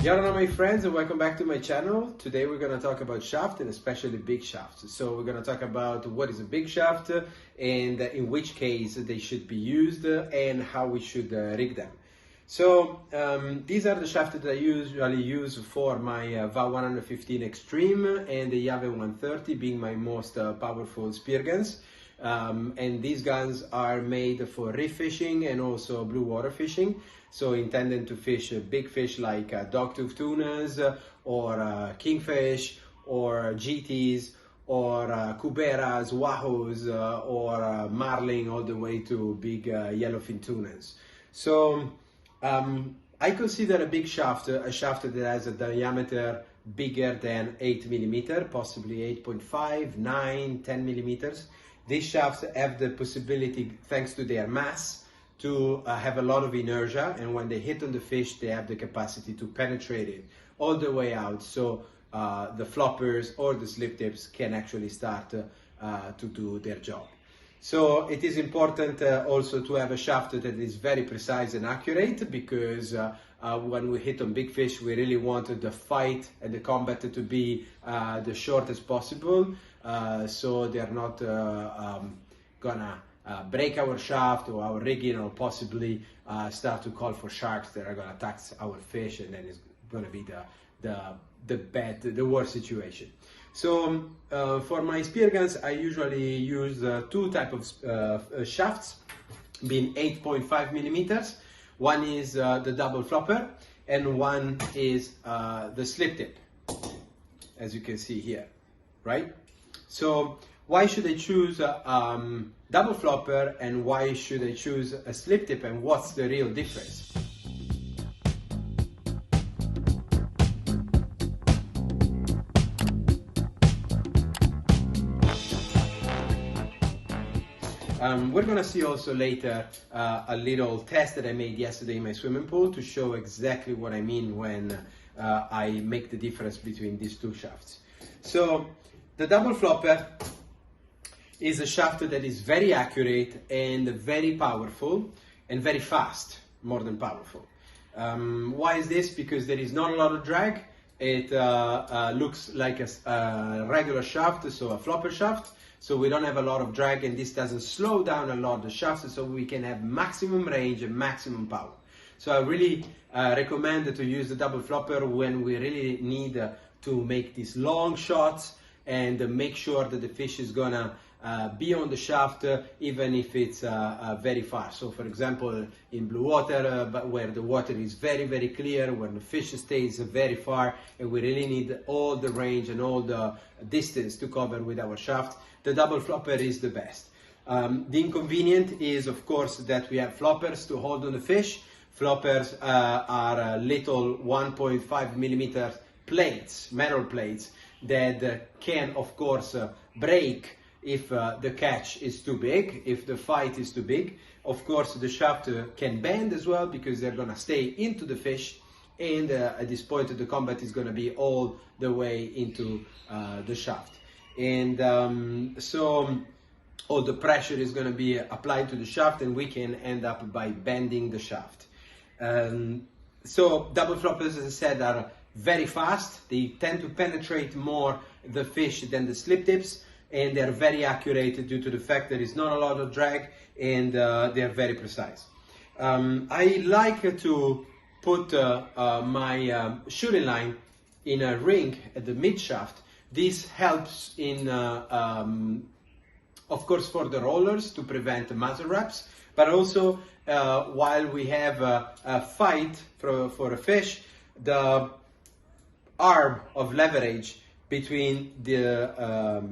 Yalana, my friends, and welcome back to my channel. Today we're going to talk about shaft and especially big shafts. So we're going to talk about what is a big shaft and in which case they should be used and how we should rig them. So these are the shafts that I usually use for my VAL 115 Extreme and the Yave 130 being my most powerful spear guns. And these guns are made for reef fishing and also blue water fishing. So intended to fish big fish like dogtooth tunas or kingfish or GTs or cuberas, wahoos or marlin all the way to big yellowfin tunas. So I consider a big shaft a shaft that has a diameter bigger than 8 millimeter, possibly 8.5, 9, 10 millimeters. These shafts have the possibility, thanks to their mass, to have a lot of inertia, and when they hit on the fish, they have the capacity to penetrate it all the way out, so the floppers or the slip tips can actually start to do their job. So it is important also to have a shaft that is very precise and accurate, because when we hit on big fish, we really want the fight and the combat to be the shortest possible, so they're not gonna break our shaft or our rigging, or possibly start to call for sharks that are gonna attack our fish, and then it's gonna be the worst situation. So for my spear guns, I usually use two types of shafts, being 8.5 millimeters. One is the double flopper, and one is the slip tip, as you can see here, right? So why should I choose double flopper, and why should I choose a slip tip, and what's the real difference? We're gonna see also later a little test that I made yesterday in my swimming pool to show exactly what I mean when I make the difference between these two shafts. So the double flopper is a shaft that is very accurate and very powerful and very fast, more than powerful. Why is this? Because there is not a lot of drag. It looks like a regular shaft, so a flopper shaft. So we don't have a lot of drag, and this doesn't slow down a lot the shaft, so we can have maximum range and maximum power. So I really recommend to use the double flopper when we really need to make these long shots and make sure that the fish is gonna be on the shaft even if it's very far. So for example, in blue water, but where the water is very, very clear, when the fish stays very far and we really need all the range and all the distance to cover with our shaft, the double flopper is the best. The inconvenient is, of course, that we have floppers to hold on the fish. Floppers are little 1.5 millimeter plates, metal plates, that can, of course, break if the catch is too big, if the fight is too big. Of course, the shaft can bend as well, because they're gonna stay into the fish, and at this point the combat is gonna be all the way into the shaft. And so all the pressure is gonna be applied to the shaft, and we can end up by bending the shaft. So double floppers, as I said, are very fast. They tend to penetrate more the fish than the slip tips, and they're very accurate due to the fact that there's not a lot of drag, and they're very precise. I like to put my shooting line in a ring at the mid shaft. This helps in, of course, for the rollers to prevent muzzle wraps, but also while we have a fight for a fish, the arm of leverage between the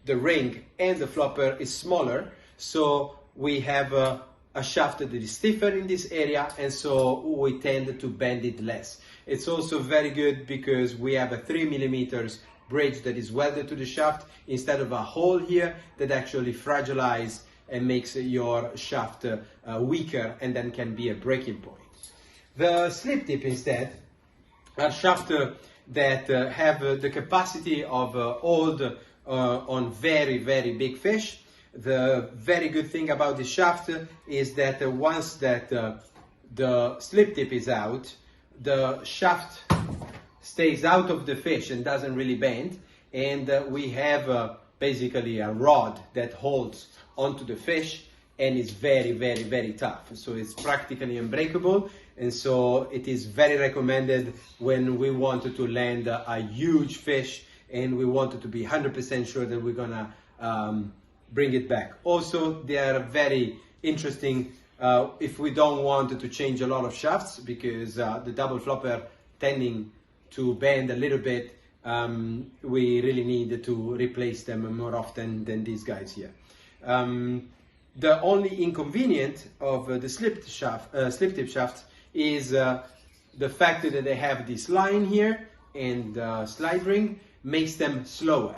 ring and the flopper is smaller, so we have a shaft that is stiffer in this area, and so we tend to bend it less. It's also very good because we have a 3 millimeters bridge that is welded to the shaft instead of a hole here that actually fragilizes and makes your shaft weaker, and then can be a breaking point. The slip tip instead are shafts that have the capacity of hold on very, very big fish. The very good thing about this shaft is that once that the slip tip is out, the shaft stays out of the fish and doesn't really bend, and we have basically a rod that holds onto the fish and is very, very, very tough. So it's practically unbreakable, and so it is very recommended when we wanted to land a huge fish and we wanted to be 100% sure that we're gonna bring it back. Also, they are very interesting if we don't want to change a lot of shafts, because the double flopper tending to bend a little bit, we really need to replace them more often than these guys here. The only inconvenient of the slip tip shafts is the fact that they have this line here, and slide ring makes them slower.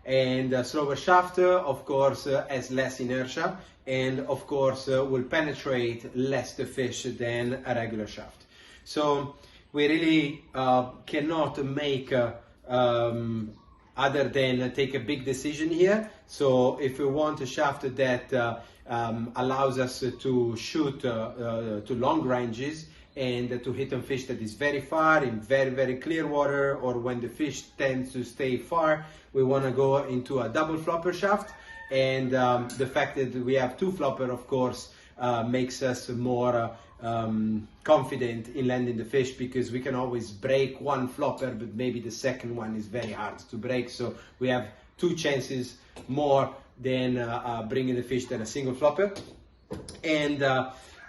And a slower shaft, of course, has less inertia, and of course will penetrate less the fish than a regular shaft. So we really cannot make other than take a big decision here. So if we want a shaft that allows us to shoot to long ranges and to hit on fish that is very far in very, very clear water, or when the fish tends to stay far, we want to go into a double flopper shaft. And the fact that we have two flopper, of course, makes us more confident in landing the fish, because we can always break one flopper, but maybe the second one is very hard to break. So we have two chances more than bringing the fish than a single flopper. And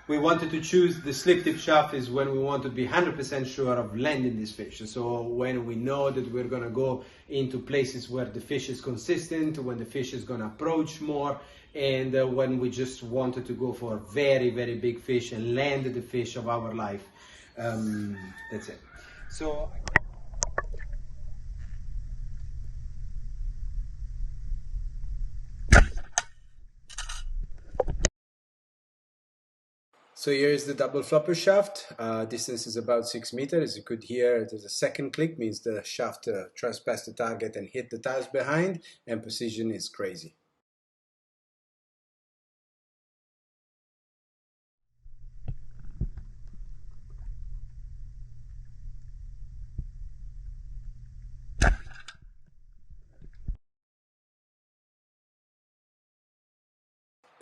we wanted to choose the slip tip shaft is when we want to be 100% sure of landing this fish. So when we know that we're going to go into places where the fish is consistent, when the fish is going to approach more, and when we just wanted to go for very, very big fish and land the fish of our life. That's it. So here is the double flopper shaft. Distance is about 6 meters. As you could hear, there's a second click, means the shaft transpassed the target and hit the tiles behind, and precision is crazy.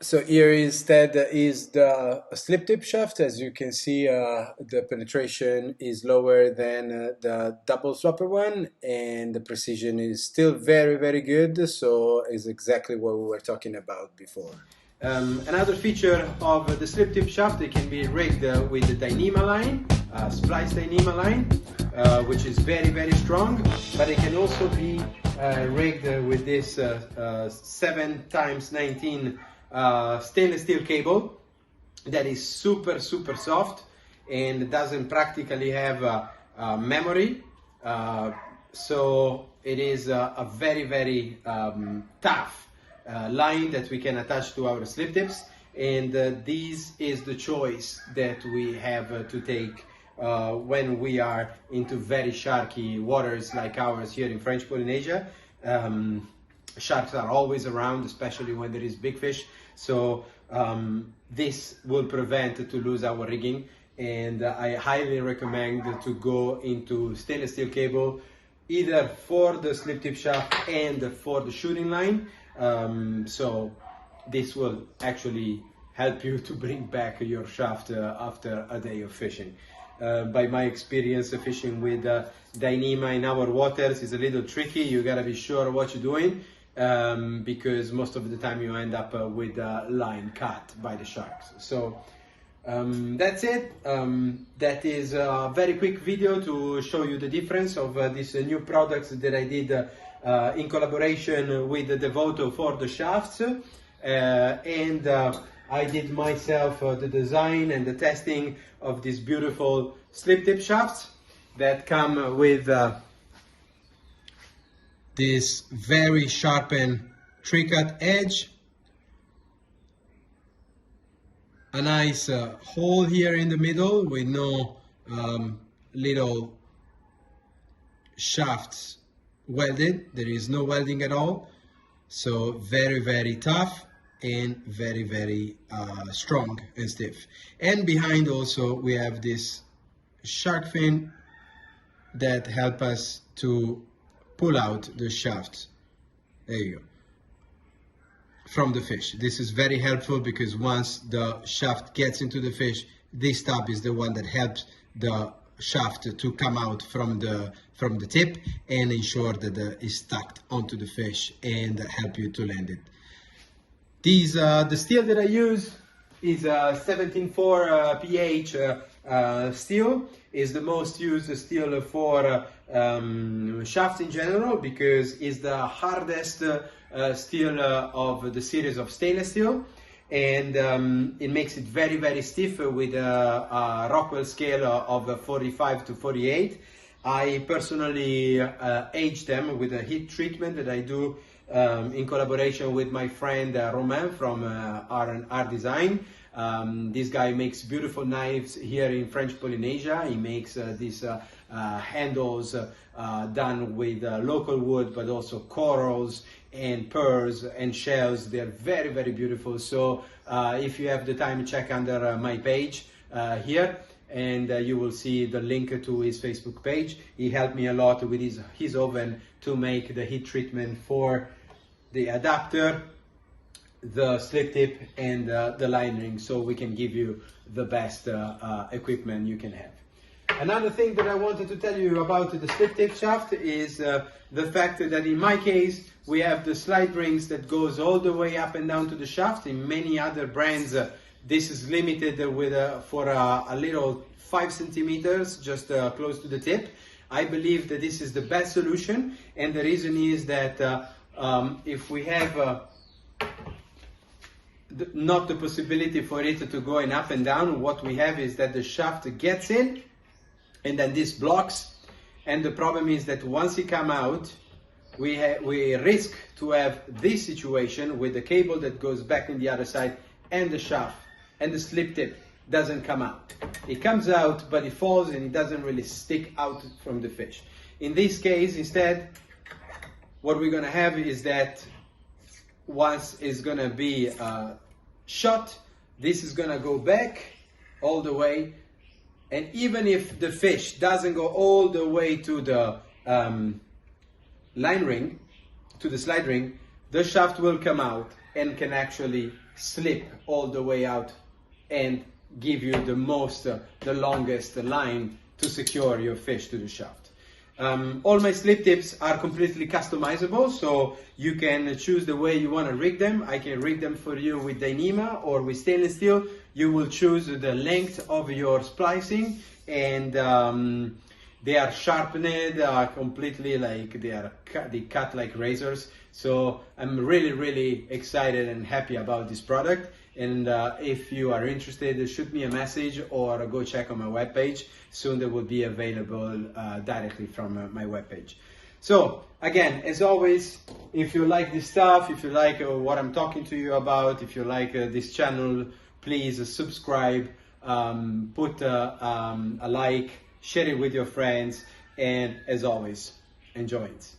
So here instead is the slip tip shaft. As you can see, the penetration is lower than the double flopper one, and the precision is still very, very good. So is exactly what we were talking about before. Another feature of the slip tip shaft, it can be rigged with the Dyneema line, spliced Dyneema line, which is very, very strong, but it can also be rigged with this 7x19 stainless steel cable that is super, super soft and doesn't practically have memory. So it is a very, very tough line that we can attach to our slip tips, and this is the choice that we have to take when we are into very sharky waters like ours here in French Polynesia. Sharks are always around, especially when there is big fish. So this will prevent to lose our rigging, and I highly recommend to go into stainless steel cable, either for the slip tip shaft and for the shooting line. So this will actually help you to bring back your shaft after a day of fishing. By my experience, fishing with Dyneema in our waters is a little tricky. You gotta be sure what you're doing, because most of the time you end up with a line cut by the sharks. So that's it. That is a very quick video to show you the difference of these new products that I did in collaboration with Devoto for the shafts, and I did myself the design and the testing of these beautiful slip tip shafts that come with this very sharpened tree-cut edge, a nice hole here in the middle with no little shafts welded. There is no welding at all. So very, very tough and very, very strong and stiff. And behind also we have this shark fin that help us to pull out the shaft. There you go. From the fish. This is very helpful because once the shaft gets into the fish, this tab is the one that helps the shaft to come out from the tip and ensure that it's stuck onto the fish and help you to land it. The steel that I use is a 17.4 pH steel. Is the most used steel for shafts in general because it's the hardest steel of the series of stainless steel, and it makes it very, very stiff with a Rockwell scale of 45 to 48. I personally age them with a heat treatment that I do in collaboration with my friend Romain from R&R Design. This guy makes beautiful knives here in French Polynesia. He makes these handles done with local wood, but also corals and pearls and shells. They're very, very beautiful. So if you have the time, check under my page here, and you will see the link to his Facebook page. He helped me a lot with his oven to make the heat treatment for the adapter, the slip tip, and the line ring, so we can give you the best equipment you can have. Another thing that I wanted to tell you about the slip tip shaft is the fact that in my case we have the slide rings that goes all the way up and down to the shaft. In many other brands this is limited with for a little 5 centimeters just close to the tip. I believe that this is the best solution, and the reason is that if we have not the possibility for it to go up and down, what we have is that the shaft gets in and then this blocks, and the problem is that once it come out, we risk to have this situation with the cable that goes back in the other side and the shaft and the slip tip doesn't come out. It comes out, but it falls and it doesn't really stick out from the fish. In this case, instead, what we're gonna have is that once it's gonna be shot, this is gonna go back all the way, and even if the fish doesn't go all the way to the line ring, to the slide ring, the shaft will come out and can actually slip all the way out and give you the longest line to secure your fish to the shaft. All my slip tips are completely customizable, so you can choose the way you want to rig them. I can rig them for you with Dyneema or with stainless steel. You will choose the length of your splicing, and they are sharpened completely, like they cut like razors. So I'm really, really excited and happy about this product. And if you are interested, shoot me a message or go check on my webpage. Soon they will be available directly from my webpage. So again, as always, if you like this stuff, if you like what I'm talking to you about, if you like this channel, please subscribe, put a like, share it with your friends, and as always, enjoy it.